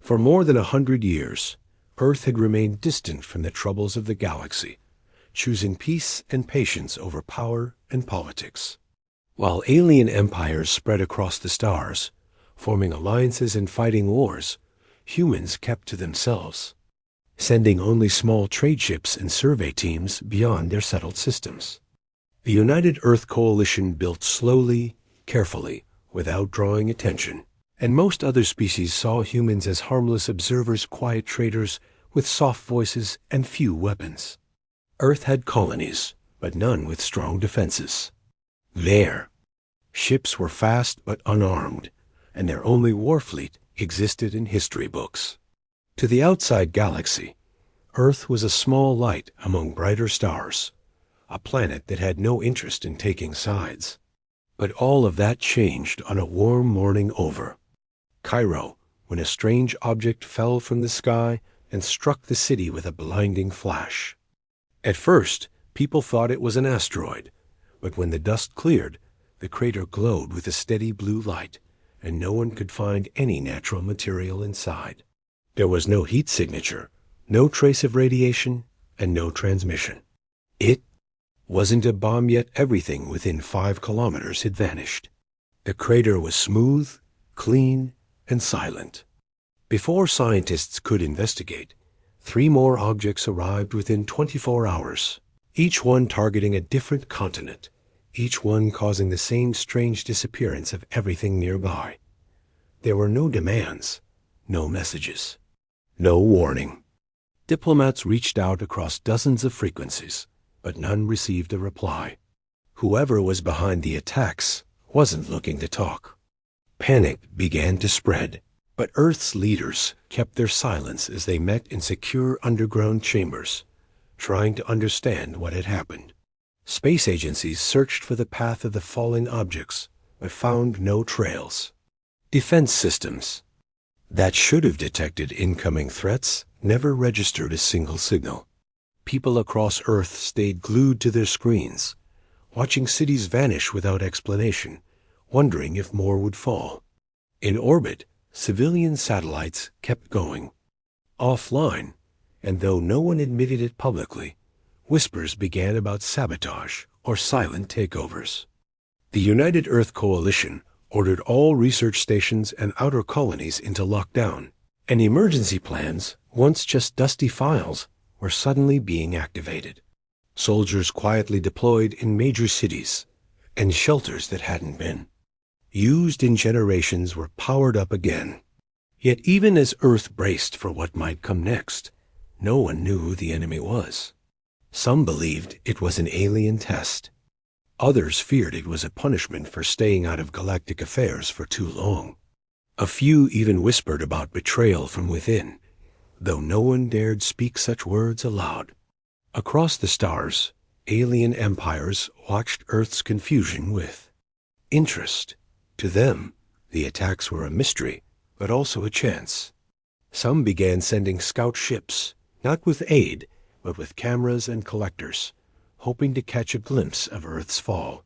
For more than 100 years, Earth had remained distant from the troubles of the galaxy, choosing peace and patience over power and politics. While alien empires spread across the stars, forming alliances and fighting wars, humans kept to themselves, sending only small trade ships and survey teams beyond their settled systems. The United Earth Coalition built slowly, carefully, without drawing attention, and most other species saw humans as harmless observers, quiet traders with soft voices and few weapons. Earth had colonies, but none with strong defenses. There, ships were fast but unarmed, and their only war fleet existed in history books. To the outside galaxy, Earth was a small light among brighter stars, a planet that had no interest in taking sides. But all of that changed on a warm morning over Cairo, when a strange object fell from the sky and struck the city with a blinding flash. At first, people thought it was an asteroid, but when the dust cleared, the crater glowed with a steady blue light, and no one could find any natural material inside. There was no heat signature, no trace of radiation, and no transmission. It wasn't a bomb, yet everything within 5 kilometers had vanished. The crater was smooth, clean, and silent. Before scientists could investigate, 3 more objects arrived within 24 hours, each one targeting a different continent, each one causing the same strange disappearance of everything nearby. There were no demands, no messages, no warning. Diplomats reached out across dozens of frequencies, but none received a reply. Whoever was behind the attacks wasn't looking to talk. Panic began to spread, but Earth's leaders kept their silence as they met in secure underground chambers, trying to understand what had happened. Space agencies searched for the path of the falling objects, but found no trails. Defense systems that should have detected incoming threats never registered a single signal. People across Earth stayed glued to their screens, watching cities vanish without explanation, wondering if more would fall. In orbit, civilian satellites kept going. Offline, and though no one admitted it publicly, whispers began about sabotage or silent takeovers. The United Earth Coalition ordered all research stations and outer colonies into lockdown, and emergency plans, once just dusty files, were suddenly being activated. Soldiers quietly deployed in major cities, and shelters that hadn't been used in generations were powered up again. Yet even as Earth braced for what might come next, no one knew who the enemy was. Some believed it was an alien test. Others feared it was a punishment for staying out of galactic affairs for too long. A few even whispered about betrayal from within, though no one dared speak such words aloud. Across the stars, alien empires watched Earth's confusion with interest. To them, the attacks were a mystery, but also a chance. Some began sending scout ships, not with aid, but with cameras and collectors, hoping to catch a glimpse of Earth's fall.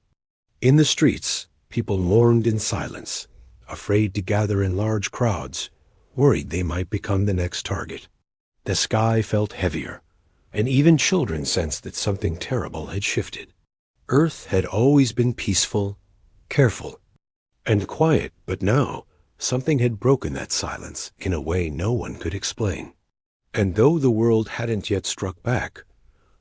In the streets, people mourned in silence, afraid to gather in large crowds, worried they might become the next target. The sky felt heavier, and even children sensed that something terrible had shifted. Earth had always been peaceful, careful, and quiet, but now something had broken that silence in a way no one could explain. And though the world hadn't yet struck back,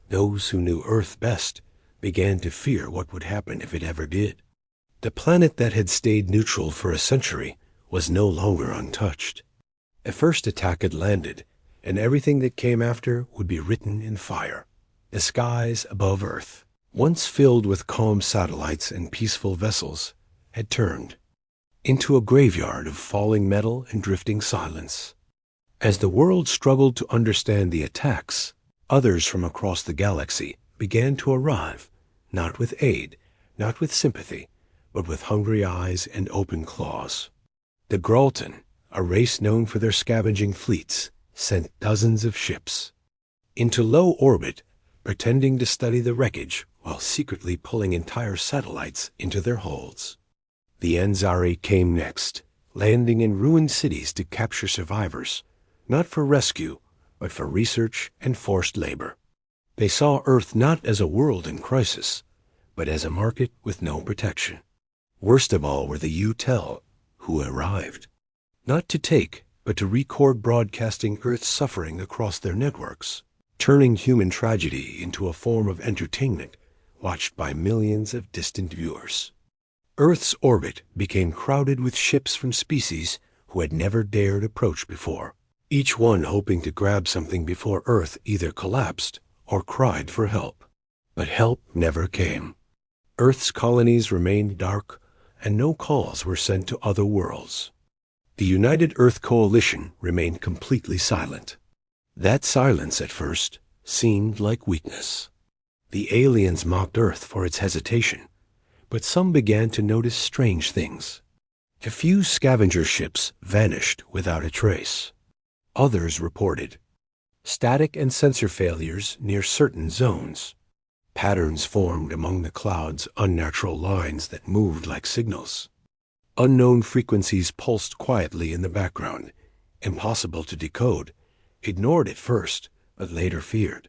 those who knew Earth best began to fear what would happen if it ever did. The planet that had stayed neutral for a century was no longer untouched. A first attack had landed, and everything that came after would be written in fire. The skies above Earth, once filled with calm satellites and peaceful vessels, had turned into a graveyard of falling metal and drifting silence. As the world struggled to understand the attacks, others from across the galaxy began to arrive, not with aid, not with sympathy, but with hungry eyes and open claws. The Gralton, a race known for their scavenging fleets, sent dozens of ships into low orbit, pretending to study the wreckage while secretly pulling entire satellites into their holds. The Anzari came next, landing in ruined cities to capture survivors, not for rescue, but for research and forced labor. They saw Earth not as a world in crisis, but as a market with no protection. Worst of all were the U-Tel, who arrived, not to take, but to record broadcasting Earth's suffering across their networks, turning human tragedy into a form of entertainment watched by millions of distant viewers. Earth's orbit became crowded with ships from species who had never dared approach before, each one hoping to grab something before Earth either collapsed or cried for help. But help never came. Earth's colonies remained dark, and no calls were sent to other worlds. The United Earth Coalition remained completely silent. That silence, at first, seemed like weakness. The aliens mocked Earth for its hesitation, but some began to notice strange things. A few scavenger ships vanished without a trace. Others reported static and sensor failures near certain zones. Patterns formed among the clouds, unnatural lines that moved like signals. Unknown frequencies pulsed quietly in the background, impossible to decode, ignored at first, but later feared.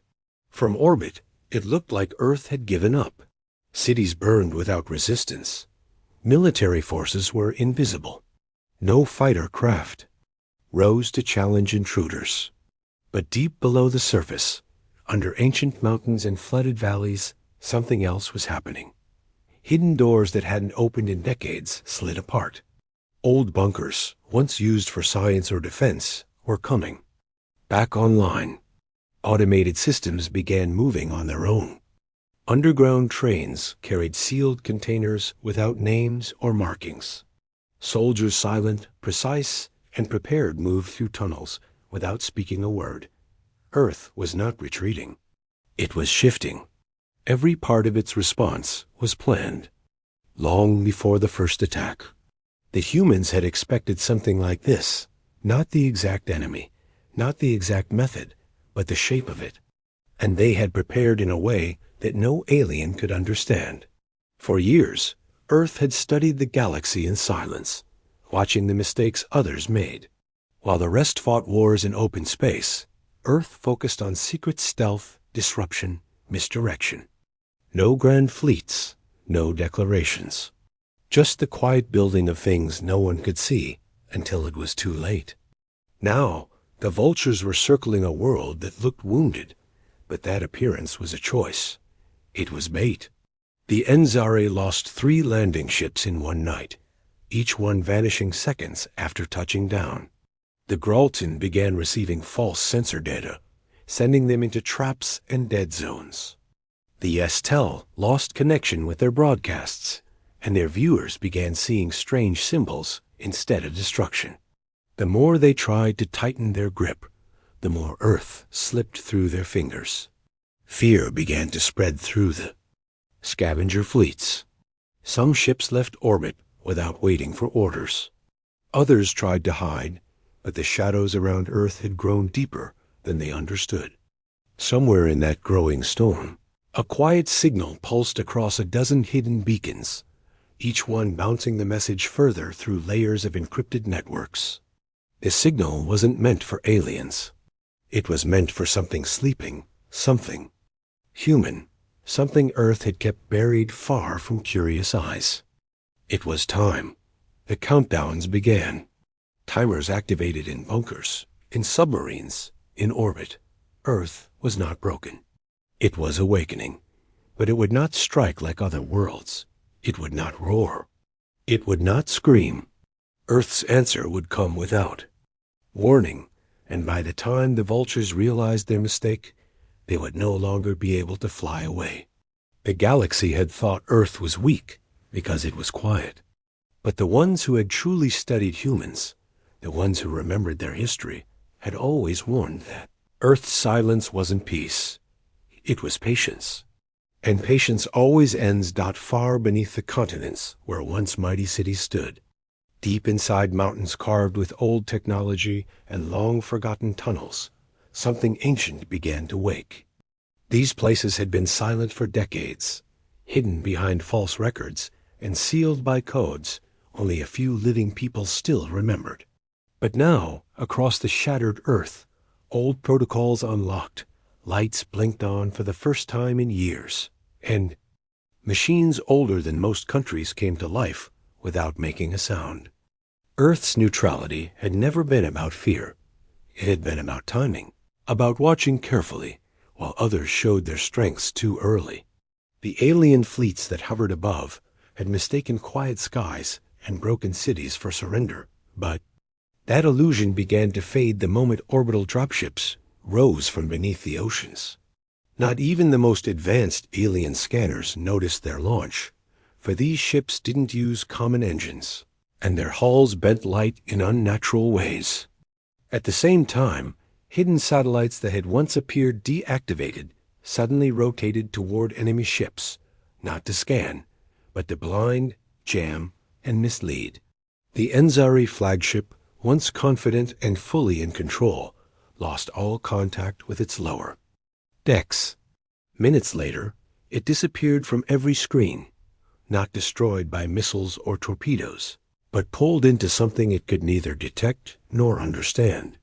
From orbit, it looked like Earth had given up. Cities burned without resistance. Military forces were invisible. No fighter craft rose to challenge intruders. But deep below the surface, under ancient mountains and flooded valleys, something else was happening. Hidden doors that hadn't opened in decades slid apart. Old bunkers, once used for science or defense, were coming back online. Automated systems began moving on their own. Underground trains carried sealed containers without names or markings. Soldiers, silent, precise, and prepared, moved through tunnels without speaking a word. Earth was not retreating. It was shifting. Every part of its response was planned. Long before the first attack, the humans had expected something like this, not the exact enemy, not the exact method, but the shape of it. And they had prepared in a way that no alien could understand. For years, Earth had studied the galaxy in silence, watching the mistakes others made. While the rest fought wars in open space, Earth focused on secret stealth, disruption, misdirection. No grand fleets, no declarations. Just the quiet building of things no one could see until it was too late. Now, the vultures were circling a world that looked wounded, but that appearance was a choice. It was bait. The Enzare lost 3 landing ships in one night, each one vanishing seconds after touching down. The Gralton began receiving false sensor data, sending them into traps and dead zones. The Estel lost connection with their broadcasts, and their viewers began seeing strange symbols instead of destruction. The more they tried to tighten their grip, the more Earth slipped through their fingers. Fear began to spread through the scavenger fleets. Some ships left orbit without waiting for orders. Others tried to hide, but the shadows around Earth had grown deeper than they understood. Somewhere in that growing storm, a quiet signal pulsed across a dozen hidden beacons, each one bouncing the message further through layers of encrypted networks. The signal wasn't meant for aliens. It was meant for something sleeping, something human, something Earth had kept buried far from curious eyes. It was time. The countdowns began. Timers activated in bunkers, in submarines, in orbit. Earth was not broken. It was awakening, but it would not strike like other worlds. It would not roar. It would not scream. Earth's answer would come without warning, and by the time the vultures realized their mistake, they would no longer be able to fly away. The galaxy had thought Earth was weak because it was quiet. But the ones who had truly studied humans, the ones who remembered their history, had always warned that Earth's silence wasn't peace. It was patience. And patience always ends far beneath the continents where once mighty cities stood. Deep inside mountains carved with old technology and long-forgotten tunnels, something ancient began to wake. These places had been silent for decades, hidden behind false records and sealed by codes only a few living people still remembered. But now, across the shattered Earth, old protocols unlocked, lights blinked on for the first time in years, and machines older than most countries came to life without making a sound. Earth's neutrality had never been about fear. It had been about timing, about watching carefully while others showed their strengths too early. The alien fleets that hovered above had mistaken quiet skies and broken cities for surrender, but that illusion began to fade the moment orbital dropships rose from beneath the oceans. Not even the most advanced alien scanners noticed their launch, for these ships didn't use common engines, and their hulls bent light in unnatural ways. At the same time, hidden satellites that had once appeared deactivated suddenly rotated toward enemy ships, not to scan, but to blind, jam, and mislead. The Enzari flagship, once confident and fully in control, lost all contact with its lower decks. Minutes later, it disappeared from every screen, not destroyed by missiles or torpedoes, but pulled into something it could neither detect nor understand.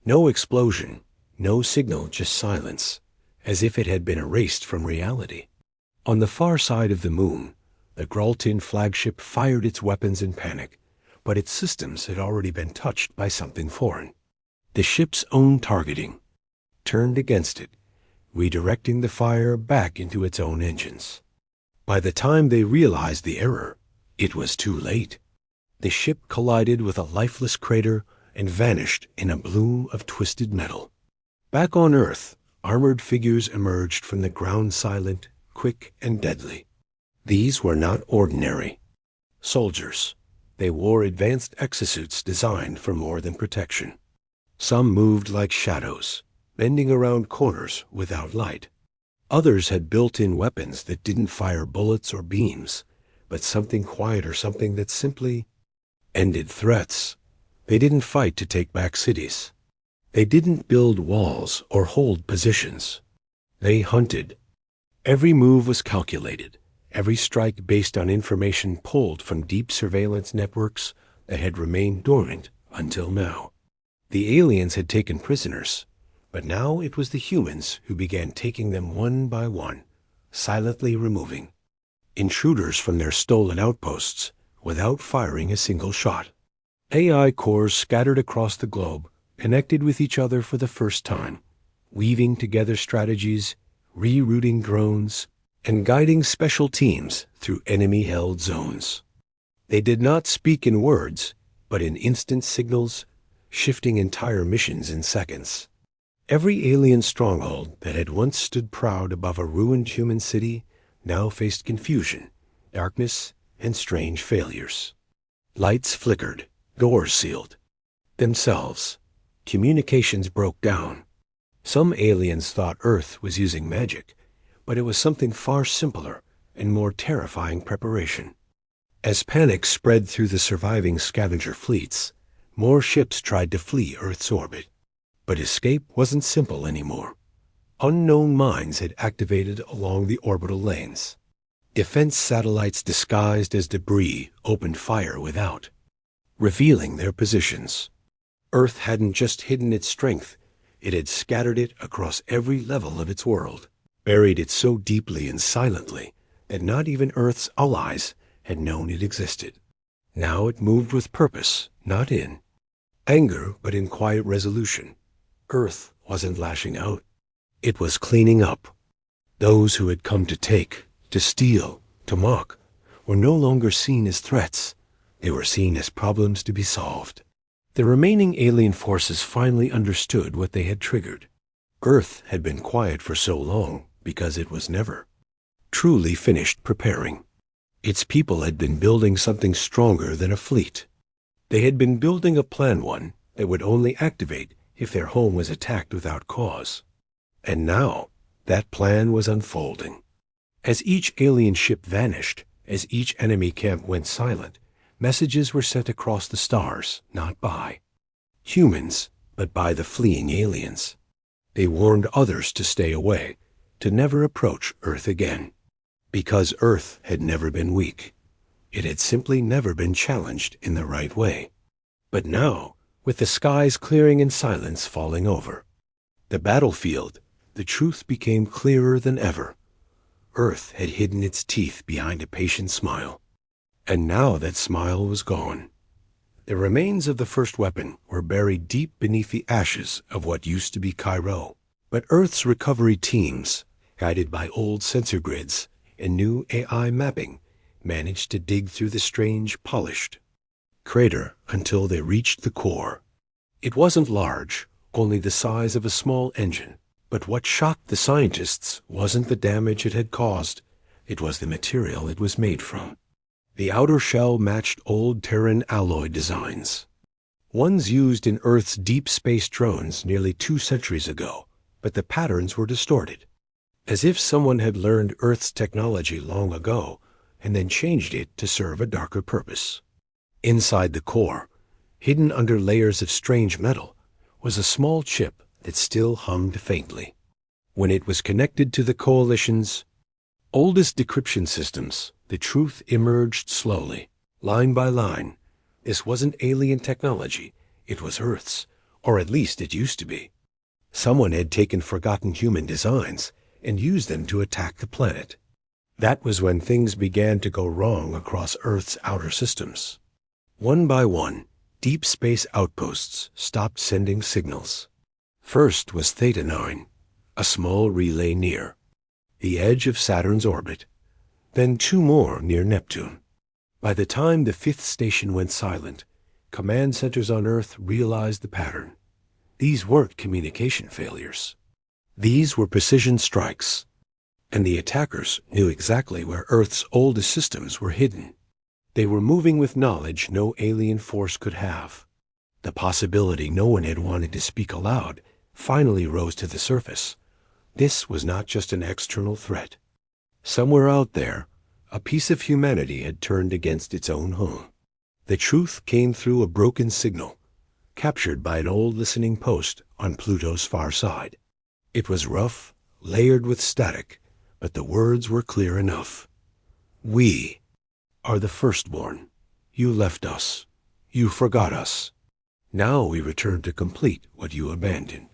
No explosion, no signal, just silence, as if it had been erased from reality. On the far side of the moon, the Graltin flagship fired its weapons in panic, but its systems had already been touched by something foreign. The ship's own targeting turned against it, redirecting the fire back into its own engines. By the time they realized the error, it was too late. The ship collided with a lifeless crater and vanished in a bloom of twisted metal. Back on Earth, armored figures emerged from the ground, silent, quick, and deadly. These were not ordinary soldiers. They wore advanced exosuits designed for more than protection. Some moved like shadows, bending around corners without light. Others had built-in weapons that didn't fire bullets or beams, but something quieter, something that simply ended threats. They didn't fight to take back cities. They didn't build walls or hold positions. They hunted. Every move was calculated, every strike based on information pulled from deep surveillance networks that had remained dormant until now. The aliens had taken prisoners, but now it was the humans who began taking them one by one, silently removing intruders from their stolen outposts without firing a single shot. AI cores scattered across the globe connected with each other for the first time, weaving together strategies, rerouting drones, and guiding special teams through enemy-held zones. They did not speak in words, but in instant signals, shifting entire missions in seconds. Every alien stronghold that had once stood proud above a ruined human city now faced confusion, darkness, and strange failures. Lights flickered, doors sealed. Themselves, communications broke down. Some aliens thought Earth was using magic, but it was something far simpler and more terrifying preparation. As panic spread through the surviving scavenger fleets, more ships tried to flee Earth's orbit. But escape wasn't simple anymore. Unknown mines had activated along the orbital lanes. Defense satellites disguised as debris opened fire without, revealing their positions. Earth hadn't just hidden its strength, it had scattered it across every level of its world, buried it so deeply and silently that not even Earth's allies had known it existed. Now it moved with purpose, not in anger, but in quiet resolution. Earth wasn't lashing out. It was cleaning up. Those who had come to take, to steal, to mock, were no longer seen as threats. They were seen as problems to be solved. The remaining alien forces finally understood what they had triggered. Earth had been quiet for so long because it was never truly finished preparing. Its people had been building something stronger than a fleet. They had been building a planned one that would only activate if their home was attacked without cause. And now, that plan was unfolding. As each alien ship vanished, as each enemy camp went silent, messages were sent across the stars, not by humans, but by the fleeing aliens. They warned others to stay away, to never approach Earth again. Because Earth had never been weak. It had simply never been challenged in the right way. But now, with the skies clearing and silence falling over the battlefield, the truth became clearer than ever. Earth had hidden its teeth behind a patient smile, and now that smile was gone. The remains of the first weapon were buried deep beneath the ashes of what used to be Cairo. But Earth's recovery teams, guided by old sensor grids and new AI mapping, managed to dig through the strange, polished crater until they reached the core. It wasn't large, only the size of a small engine. But what shocked the scientists wasn't the damage it had caused. It was the material it was made from. The outer shell matched old Terran alloy designs, ones used in Earth's deep space drones nearly 2 centuries ago, but the patterns were distorted, as if someone had learned Earth's technology long ago and then changed it to serve a darker purpose. Inside the core, hidden under layers of strange metal, was a small chip that still hummed faintly. When it was connected to the Coalition's oldest decryption systems, the truth emerged slowly, line by line. This wasn't alien technology. It was Earth's, or at least it used to be. Someone had taken forgotten human designs and used them to attack the planet. That was when things began to go wrong across Earth's outer systems. One by one, deep space outposts stopped sending signals. First was Theta 9, a small relay near the edge of Saturn's orbit, then 2 more near Neptune. By the time the 5th station went silent, command centers on Earth realized the pattern. These weren't communication failures. These were precision strikes, and the attackers knew exactly where Earth's oldest systems were hidden. They were moving with knowledge no alien force could have. The possibility no one had wanted to speak aloud finally rose to the surface. This was not just an external threat. Somewhere out there, a piece of humanity had turned against its own home. The truth came through a broken signal, captured by an old listening post on Pluto's far side. It was rough, layered with static, but the words were clear enough. "We are the firstborn. You left us. You forgot us. Now we return to complete what you abandoned."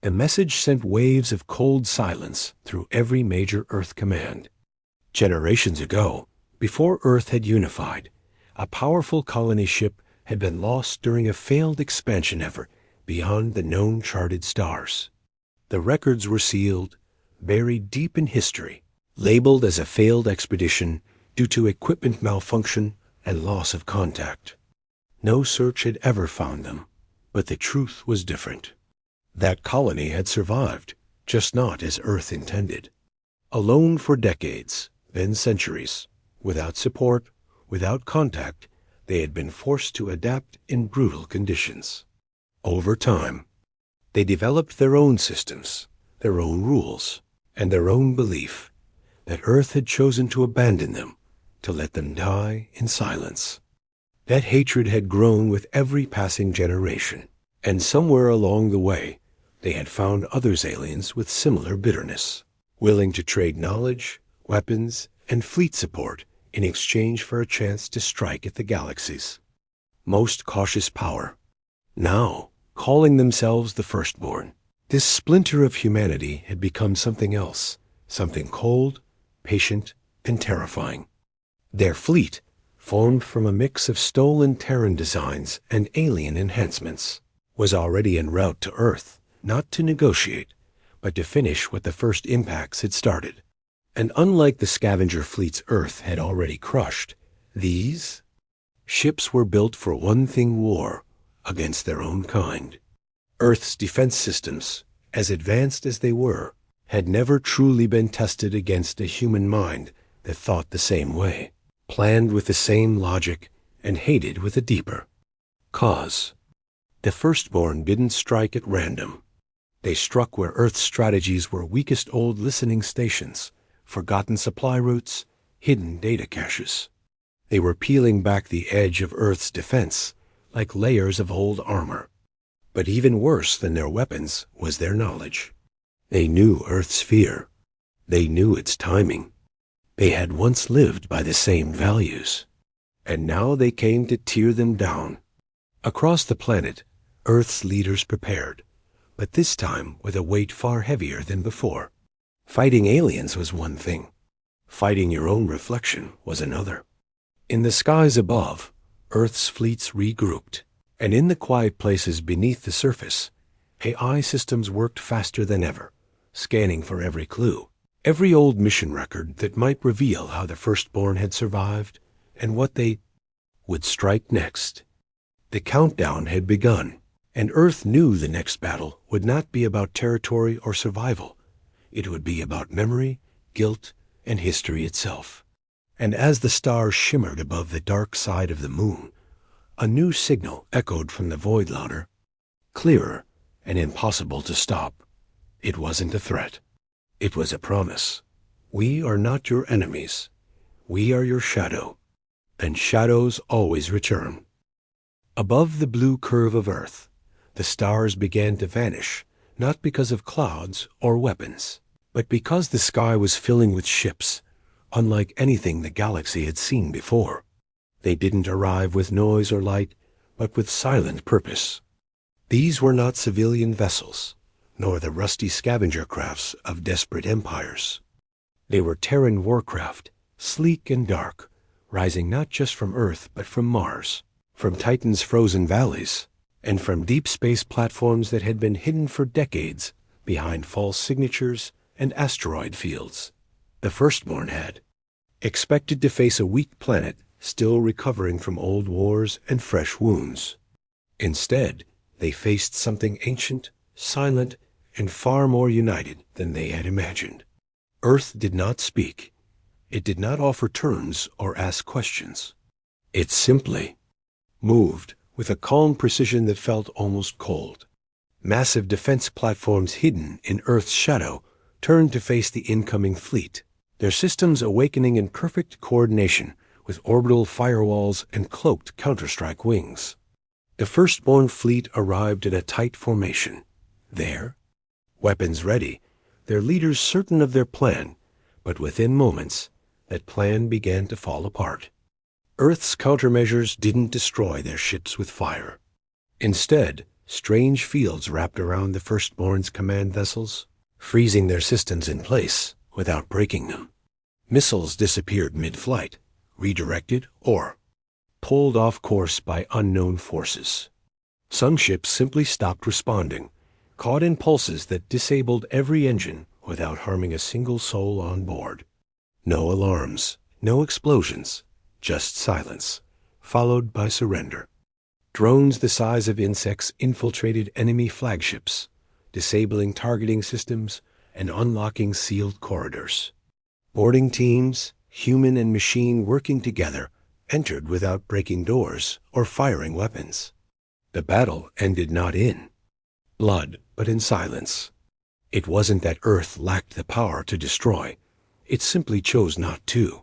The message sent waves of cold silence through every major Earth command. Generations ago, before Earth had unified, a powerful colony ship had been lost during a failed expansion effort beyond the known charted stars. The records were sealed, buried deep in history, labeled as a failed expedition due to equipment malfunction and loss of contact. No search had ever found them, but the truth was different. That colony had survived, just not as Earth intended. Alone for decades, then centuries, without support, without contact, they had been forced to adapt in brutal conditions. Over time, they developed their own systems, their own rules, and their own belief that Earth had chosen to abandon them, to let them die in silence. That hatred had grown with every passing generation, and somewhere along the way, they had found others aliens with similar bitterness, willing to trade knowledge, weapons, and fleet support in exchange for a chance to strike at the galaxy's most cautious power. Now, calling themselves the Firstborn, this splinter of humanity had become something else, something cold, patient, and terrifying. Their fleet, formed from a mix of stolen Terran designs and alien enhancements, was already en route to Earth, not to negotiate, but to finish what the first impacts had started. And unlike the scavenger fleets Earth had already crushed, these ships were built for one thing: war against their own kind. Earth's defense systems, as advanced as they were, had never truly been tested against a human mind that thought the same way, planned with the same logic, and hated with a deeper cause. The Firstborn didn't strike at random. They struck where Earth's strategies were weakest: old listening stations, forgotten supply routes, hidden data caches. They were peeling back the edge of Earth's defense like layers of old armor. But even worse than their weapons was their knowledge. They knew Earth's fear. They knew its timing. They had once lived by the same values. and now they came to tear them down. Across the planet, Earth's leaders prepared, but this time with a weight far heavier than before. Fighting aliens was one thing. Fighting your own reflection was another. In the skies above, Earth's fleets regrouped, and in the quiet places beneath the surface, AI systems worked faster than ever, scanning for every clue, every old mission record that might reveal how the Firstborn had survived and what they would strike next. The countdown had begun, and Earth knew the next battle would not be about territory or survival. It would be about memory, guilt, and history itself. And as the stars shimmered above the dark side of the moon, a new signal echoed from the void louder, clearer and impossible to stop. It wasn't a threat. It was a promise. We are not your enemies. We are your shadow, and shadows always return. Above the blue curve of Earth, the stars began to vanish, not because of clouds or weapons, but because the sky was filling with ships, unlike anything the galaxy had seen before. They didn't arrive with noise or light, but with silent purpose. These were not civilian vessels, nor the rusty scavenger crafts of desperate empires. They were Terran warcraft, sleek and dark, rising not just from Earth but from Mars, from Titan's frozen valleys, and from deep space platforms that had been hidden for decades behind false signatures and asteroid fields. The Firstborn had expected to face a weak planet still recovering from old wars and fresh wounds. Instead, they faced something ancient, silent, and far more united than they had imagined. Earth did not speak. It did not offer terms or ask questions. It simply moved with a calm precision that felt almost cold. Massive defense platforms hidden in Earth's shadow turned to face the incoming fleet, their systems awakening in perfect coordination with orbital firewalls and cloaked counterstrike wings. The Firstborn fleet arrived in a tight formation. There, weapons ready, their leaders certain of their plan, but within moments, that plan began to fall apart. Earth's countermeasures didn't destroy their ships with fire. Instead, strange fields wrapped around the Firstborn's command vessels, freezing their systems in place without breaking them. Missiles disappeared mid-flight, redirected or pulled off course by unknown forces. Some ships simply stopped responding, caught in pulses that disabled every engine without harming a single soul on board. No alarms, no explosions, just silence, followed by surrender. Drones the size of insects infiltrated enemy flagships, disabling targeting systems and unlocking sealed corridors. Boarding teams, human and machine working together, entered without breaking doors or firing weapons. The battle ended not in blood, but in silence. It wasn't that Earth lacked the power to destroy. It simply chose not to.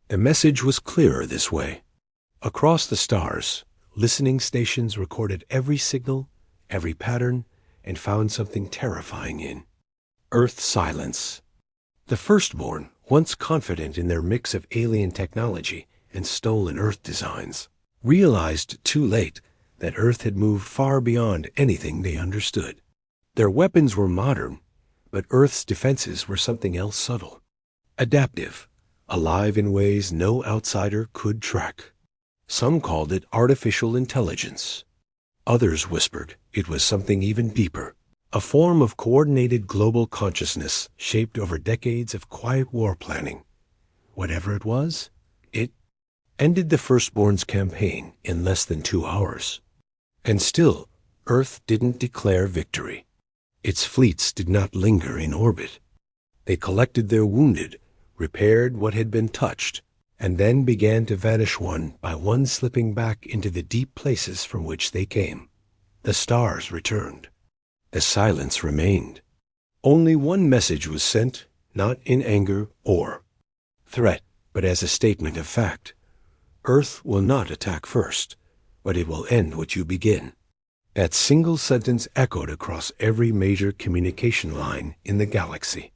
The message was clearer this way. Across the stars, listening stations recorded every signal, every pattern, and found something terrifying in Earth's silence. The Firstborn, once confident in their mix of alien technology and stolen Earth designs, realized too late that Earth had moved far beyond anything they understood. Their weapons were modern, but Earth's defenses were something else subtle, adaptive, alive in ways no outsider could track. Some called it artificial intelligence. Others whispered it was something even deeper, a form of coordinated global consciousness shaped over decades of quiet war planning. Whatever it was, it ended the Firstborn's campaign in less than 2 hours. And still, Earth didn't declare victory. Its fleets did not linger in orbit. They collected their wounded, repaired what had been touched, and then began to vanish one by one, slipping back into the deep places from which they came. The stars returned. The silence remained. Only one message was sent, not in anger or threat, but as a statement of fact. Earth will not attack first, but it will end what you begin. That single sentence echoed across every major communication line in the galaxy.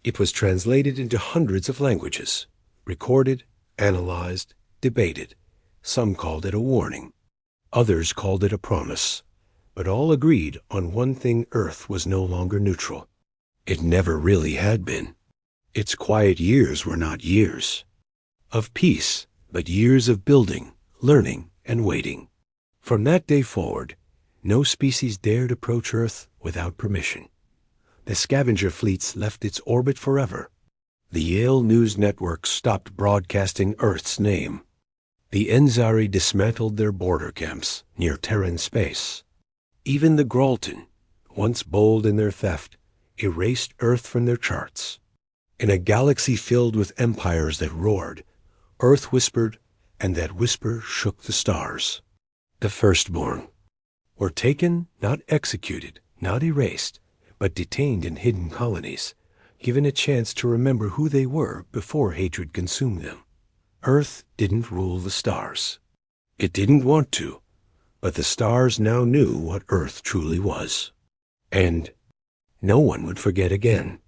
It was translated into hundreds of languages, recorded, analyzed, debated, Some called it a warning. Others called it a promise. But all agreed on one thing: Earth was no longer neutral. It never really had been. Its quiet years were not years of peace, but years of building, learning, and waiting. From that day forward, no species dared approach Earth without permission. The scavenger fleets left its orbit forever. The Yale News Network stopped broadcasting Earth's name. The Enzari dismantled their border camps near Terran space. Even the Gralton, once bold in their theft, erased Earth from their charts. In a galaxy filled with empires that roared, Earth whispered, and that whisper shook the stars. The firstborn were taken, not executed, not erased, but detained in hidden colonies, given a chance to remember who they were before hatred consumed them. Earth didn't rule the stars. It didn't want to, but the stars now knew what Earth truly was. And no one would forget again.